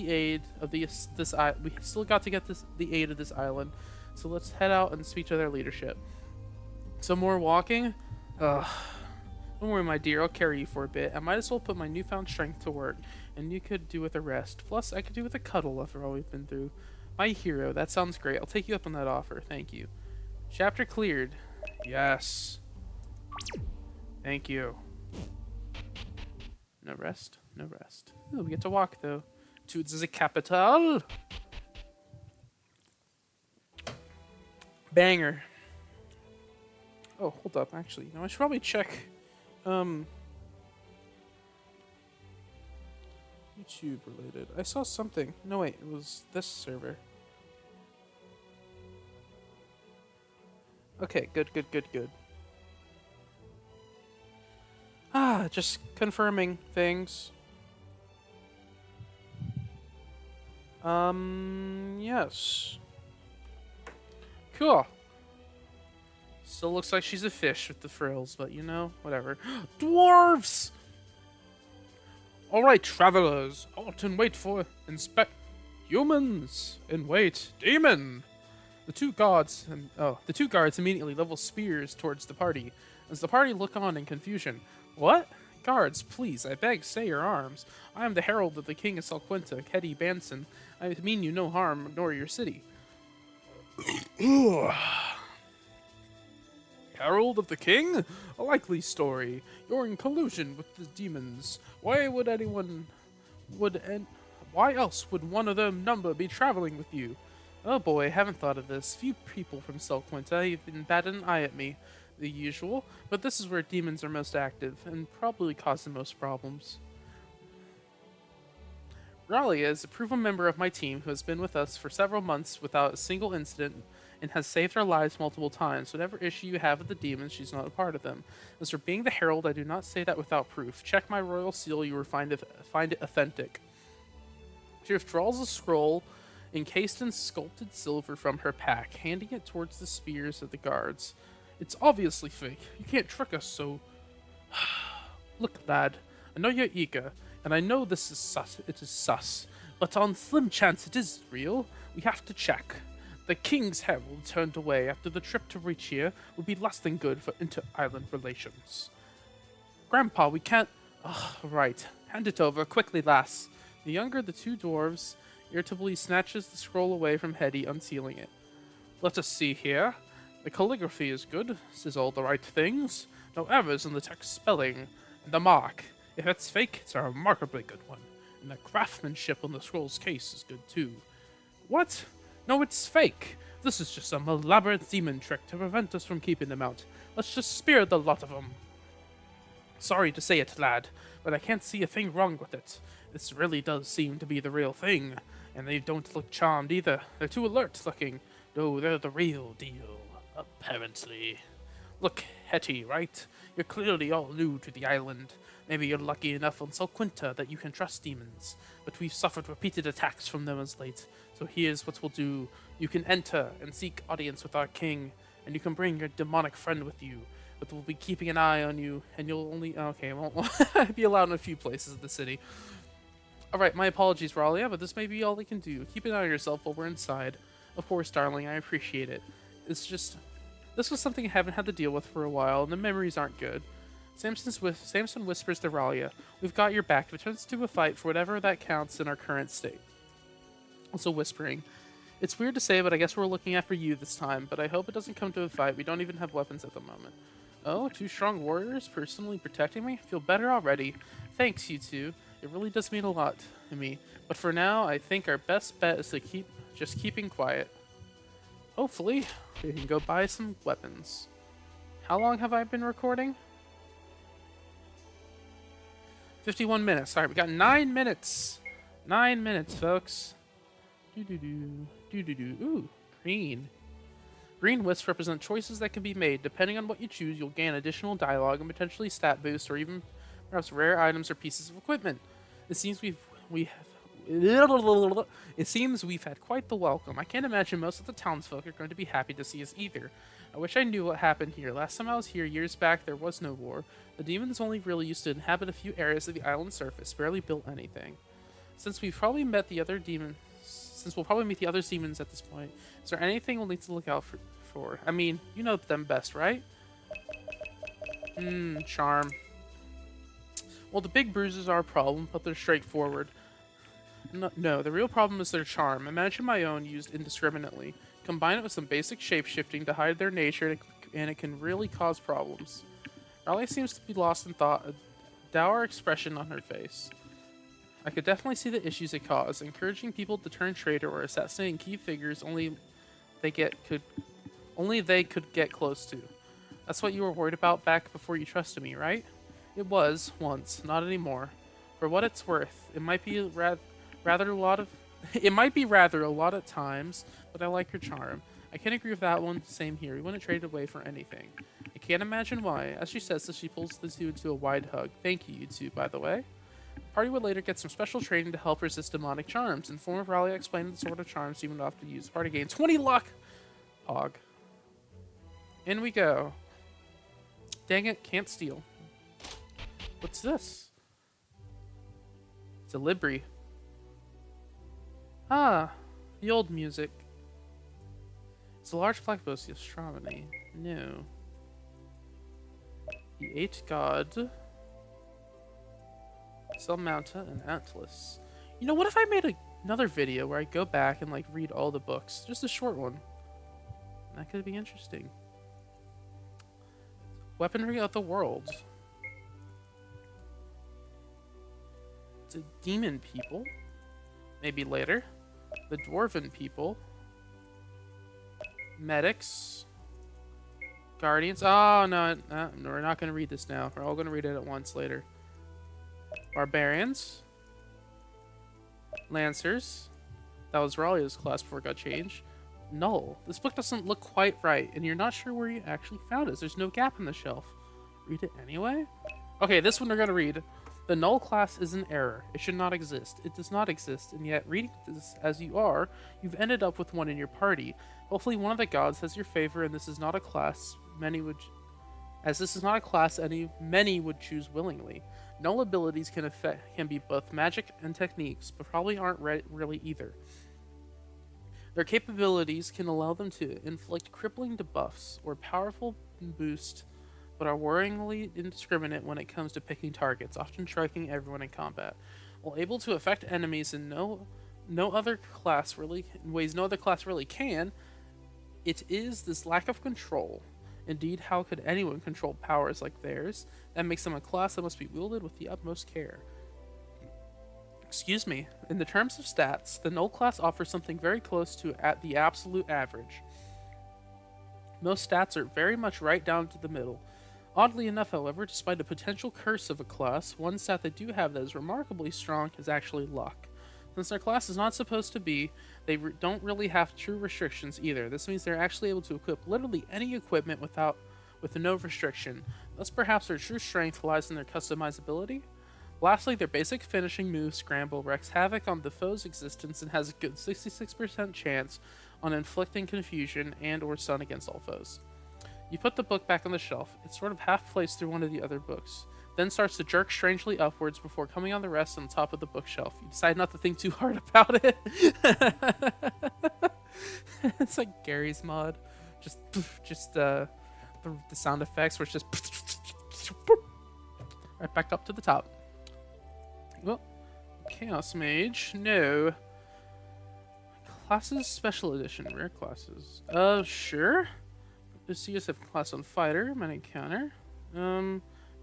aid of the aid of this island. So let's head out and speak to their leadership. Some more walking? Ugh. Don't worry, my dear, I'll carry you for a bit. I might as well put my newfound strength to work, and you could do with a rest. Plus, I could do with a cuddle after all we've been through. My hero, that sounds great. I'll take you up on that offer. Thank you. Chapter cleared. Yes. Thank you. No rest? No rest. Ooh, we get to walk, though. To the capital. Banger. Oh, hold up. Actually, I should probably check. YouTube related. I saw something. No, wait. It was this server. Okay, good. Just confirming things. Yes. Cool. Still looks like she's a fish with the frills, but you know, whatever. Dwarves! Alright, travelers. Halt and wait for inspect humans. And wait, demon! The two guards immediately level spears towards the party, as the party look on in confusion. What? Guards, please, I beg, stay your arms. I am the herald of the king of Salquenta, Keddy Banson. I mean you no harm, nor your city. Herald of the king? A likely story. You're in collusion with the demons. Why else would one of their number be traveling with you? Oh boy, haven't thought of this. Few people from Salquenta even bat an eye at me. The usual, but this is where demons are most active, and probably cause the most problems. Ralia is a proven member of my team who has been with us for several months without a single incident and has saved our lives multiple times. Whatever issue you have with the demons, she's not a part of them. As for being the herald, I do not say that without proof. Check my royal seal, you will find it authentic. She withdraws a scroll encased in sculpted silver from her pack, handing it towards the spears of the guards. It's obviously fake. You can't trick us so... Look, lad, I know you're eager, and I know it is sus, but on slim chance it is real, we have to check. The King's Herald turned away after the trip to reach here would be less than good for inter-island relations. Grandpa, we can't... Right. Hand it over, quickly, lass. The younger of the two dwarves irritably snatches the scroll away from Hetty, unsealing it. Let us see here. The calligraphy is good, says all the right things. No errors in the text spelling. And the mark. If it's fake, it's a remarkably good one. And the craftsmanship on the scroll's case is good too. What? No, it's fake. This is just some elaborate demon trick to prevent us from keeping them out. Let's just spear the lot of them. Sorry to say it, lad, but I can't see a thing wrong with it. This really does seem to be the real thing. And they don't look charmed either. They're too alert looking. No, they're the real deal. Apparently. Look, Hetty, right? You're clearly all new to the island. Maybe you're lucky enough on Solquinta that you can trust demons, but we've suffered repeated attacks from them as late. So here's what we'll do. You can enter and seek audience with our king, and you can bring your demonic friend with you. But we'll be keeping an eye on you, and you'll only... Okay, won't be allowed in a few places in the city. Alright, my apologies, Ralia, but this may be all we can do. Keep an eye on yourself while we're inside. Of course, darling, I appreciate it. It's just... This was something I haven't had to deal with for a while, and the memories aren't good. Samson whispers to Ralia, "We've got your back," returns to a fight for whatever that counts in our current state. Also whispering, "It's weird to say, but I guess we're looking after you this time, but I hope it doesn't come to a fight. We don't even have weapons at the moment." Oh, two strong warriors personally protecting me? Feel better already. Thanks, you two. It really does mean a lot to me. But for now, I think our best bet is to keeping quiet. Hopefully, we can go buy some weapons. How long have I been recording? 51 minutes. Alright, we got 9 minutes. 9 minutes, folks. Doo-doo-doo. Doo-doo-doo. Ooh, green. Green wisps represent choices that can be made. Depending on what you choose, you'll gain additional dialogue and potentially stat boosts or even perhaps rare items or pieces of equipment. It seems it seems we've had quite the welcome. I can't imagine most of the townsfolk are going to be happy to see us either. I wish I knew what happened here. Last time I was here years back, there was no war. The demons only really used to inhabit a few areas of the island's surface, barely built anything. Since we'll probably meet the other demons at this point, is there anything we'll need to look out for? I mean, you know them best, right? Charm. Well, the big bruises are a problem, but they're straightforward. No, the real problem is their charm. Imagine my own used indiscriminately. Combine it with some basic shape-shifting to hide their nature, and it can really cause problems. Raleigh seems to be lost in thought, a dour expression on her face. I could definitely see the issues it caused, encouraging people to turn traitor or assassinating key figures only they could get close to. That's what you were worried about back before you trusted me, right? It was, once, not anymore. For what it's worth, it might be rather a lot at times, but I like your charm. I can't agree with that one. Same here. We wouldn't trade it away for anything. I can't imagine why. As she says this, she pulls the two into a wide hug. Thank you, you two, by the way. The party would later get some special training to help resist demonic charms. In form of Raleigh explained the sort of charms she would often use. The party gained 20 luck! Pog. In we go. Dang it, can't steal. What's this? It's a Libri. Ah, the old music. It's a large black book of astronomy. No. The 8 gods. Mounta and Atlas. You know, what if I made another video where I go back and like read all the books? Just a short one. That could be interesting. Weaponry of the world. It's a demon people. Maybe later. The dwarven people. Medics. Guardians. Oh, no, we're not going to read this now. We're all going to read it at once later. Barbarians. Lancers. That was Raleig's class before it got changed. Null. This book doesn't look quite right, and you're not sure where you actually found it. There's no gap in the shelf. Read it anyway? Okay, this one we're going to read. The null class is an error. It should not exist. It does not exist, and yet, reading this as you are, you've ended up with one in your party. Hopefully one of the gods has your favor, and this is not a class many would choose willingly. Null abilities can be both magic and techniques, but probably aren't really either. Their capabilities can allow them to inflict crippling debuffs or powerful boost, but are worryingly indiscriminate when it comes to picking targets, often striking everyone in combat. While able to affect enemies in no other class really in ways no other class really can, it is this lack of control. Indeed, how could anyone control powers like theirs? That makes them a class that must be wielded with the utmost care. Excuse me. In the terms of stats, the null class offers something very close to at the absolute average. Most stats are very much right down to the middle. Oddly enough, however, despite the potential curse of a class, one stat they do have that is remarkably strong is actually luck. Since their class is not supposed to be, they don't really have true restrictions either. This means they're actually able to equip literally any equipment with no restriction. Thus, perhaps their true strength lies in their customizability. Lastly, their basic finishing move, Scramble, wreaks havoc on the foe's existence and has a good 66% chance on inflicting confusion and or stun against all foes. You put the book back on the shelf. It's sort of half placed through one of the other books, then starts to jerk strangely upwards before coming on the rest on top of the bookshelf. You decide not to think too hard about it. It's like Gary's mod. The sound effects where it's just right back up to the top. Well, Chaos Mage, no. Classes, Special Edition, rare classes. Sure. The CSF class on Fighter, main encounter.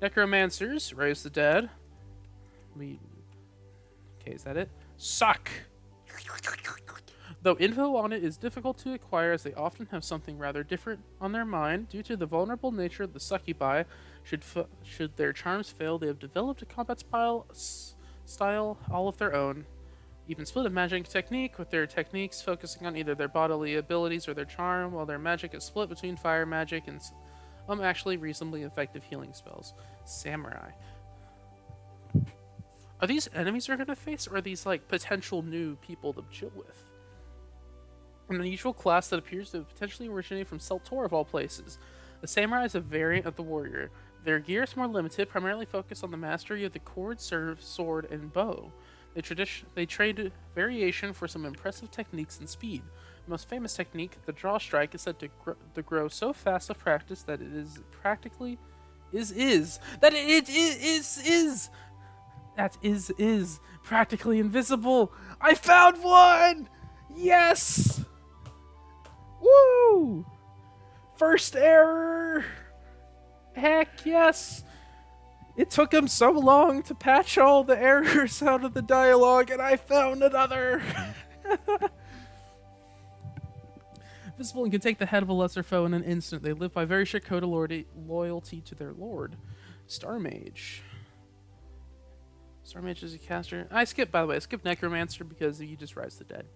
Necromancers, Raise the Dead. Okay, is that it? Suck! Though info on it is difficult to acquire as they often have something rather different on their mind, due to the vulnerable nature of the succubi, should their charms fail, they have developed a combat style all of their own. Even split a magic technique, with their techniques focusing on either their bodily abilities or their charm, while their magic is split between fire magic and actually reasonably effective healing spells. Samurai. Are these enemies we're gonna face, or are these like potential new people to chill with? An unusual class that appears to potentially originate from Seltor of all places. The samurai is a variant of the warrior. Their gear is more limited, primarily focused on the mastery of the cord, sword, and bow. They trade variation for some impressive techniques and speed. The most famous technique, the draw strike, is said to grow so fast of practice that it is practically practically invisible. I found one. Yes. Woo! First error. Heck yes. It took him so long to patch all the errors out of the dialogue, and I found another! Visible and can take the head of a lesser foe in an instant. They live by very strict code of loyalty to their lord. Star Mage. Star Mage is a caster. I skipped Necromancer because you just rise the dead.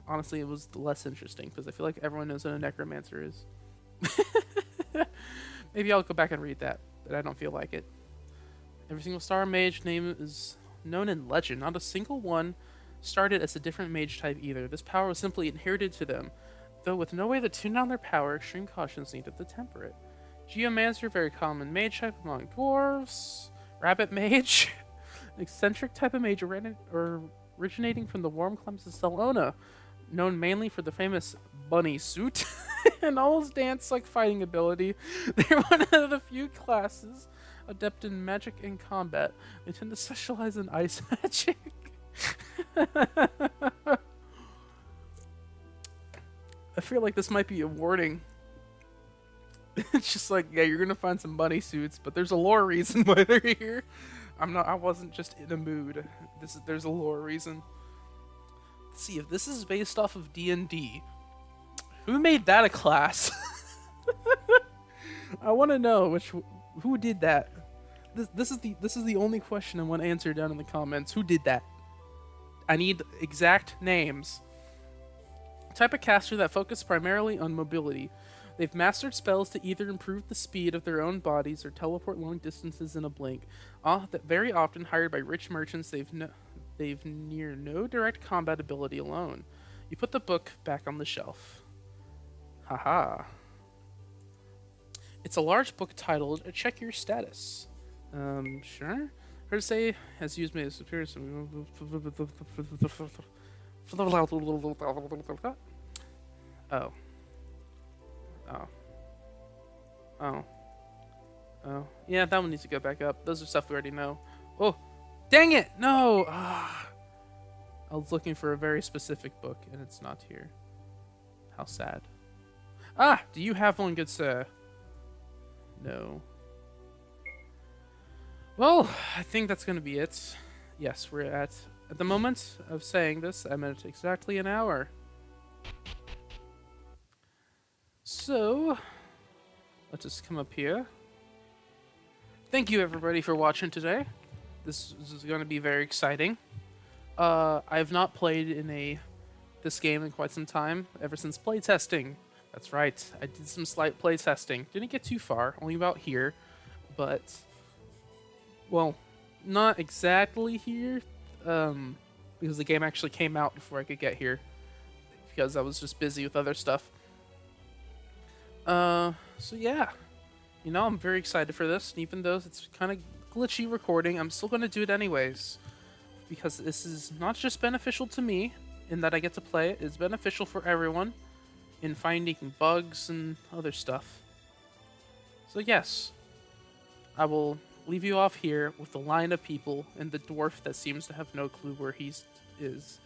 Honestly, it was less interesting because I feel like everyone knows what a Necromancer is. Maybe I'll go back and read that, but I don't feel like it. Every single Star Mage name is known in legend. Not a single one started as a different mage type either. This power was simply inherited to them, though with no way to tune down their power, extreme caution is needed to temper it. Geomancer, very common mage type among dwarves. Rabbit Mage, an eccentric type of mage originating from the warm climates of Salona, known mainly for the famous bunny suit and almost dance-like fighting ability. They're one of the few classes adept in magic and combat. They tend to specialize in ice magic. I feel like this might be a warning. It's just like, yeah, you're gonna find some bunny suits, but there's a lore reason why they're here. I wasn't just in a mood. There's a lore reason. Let's see if this is based off of D&D. Who made that a class? I want to know who did that. This is the only question I want to answer down in the comments. Who did that? I need exact names. Type of caster that focus primarily on mobility. They've mastered spells to either improve the speed of their own bodies or teleport long distances in a blink. That very often hired by rich merchants, they've near no direct combat ability alone. You put the book back on the shelf. Haha. It's a large book titled Check Your Status. Sure. Hersey has used me as superior. Oh. Oh. Yeah, that one needs to go back up. Those are stuff we already know. Oh. Dang it! No! Ah, I was looking for a very specific book, and it's not here. How sad. Ah! Do you have one, good sir? No. Well, I think that's gonna be it. Yes, we're at the moment of saying this, I'm at exactly an hour. So, let's just come up here. Thank you everybody for watching today. This is going to be very exciting. I've not played in this game in quite some time, ever since playtesting. That's right, I did some slight playtesting. Didn't get too far, only about here, but well, not exactly here, because the game actually came out before I could get here, because I was just busy with other stuff. So yeah, I'm very excited for this, and even though it's kind of glitchy recording, I'm still going to do it anyways, because this is not just beneficial to me in that I get to play it, it's beneficial for everyone in finding bugs and other stuff. So yes, I will leave you off here with the line of people and the dwarf that seems to have no clue where he is.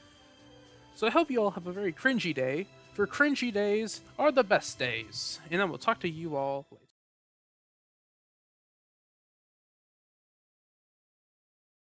So I hope you all have a very cringy day, for cringy days are the best days, and I will talk to you all later.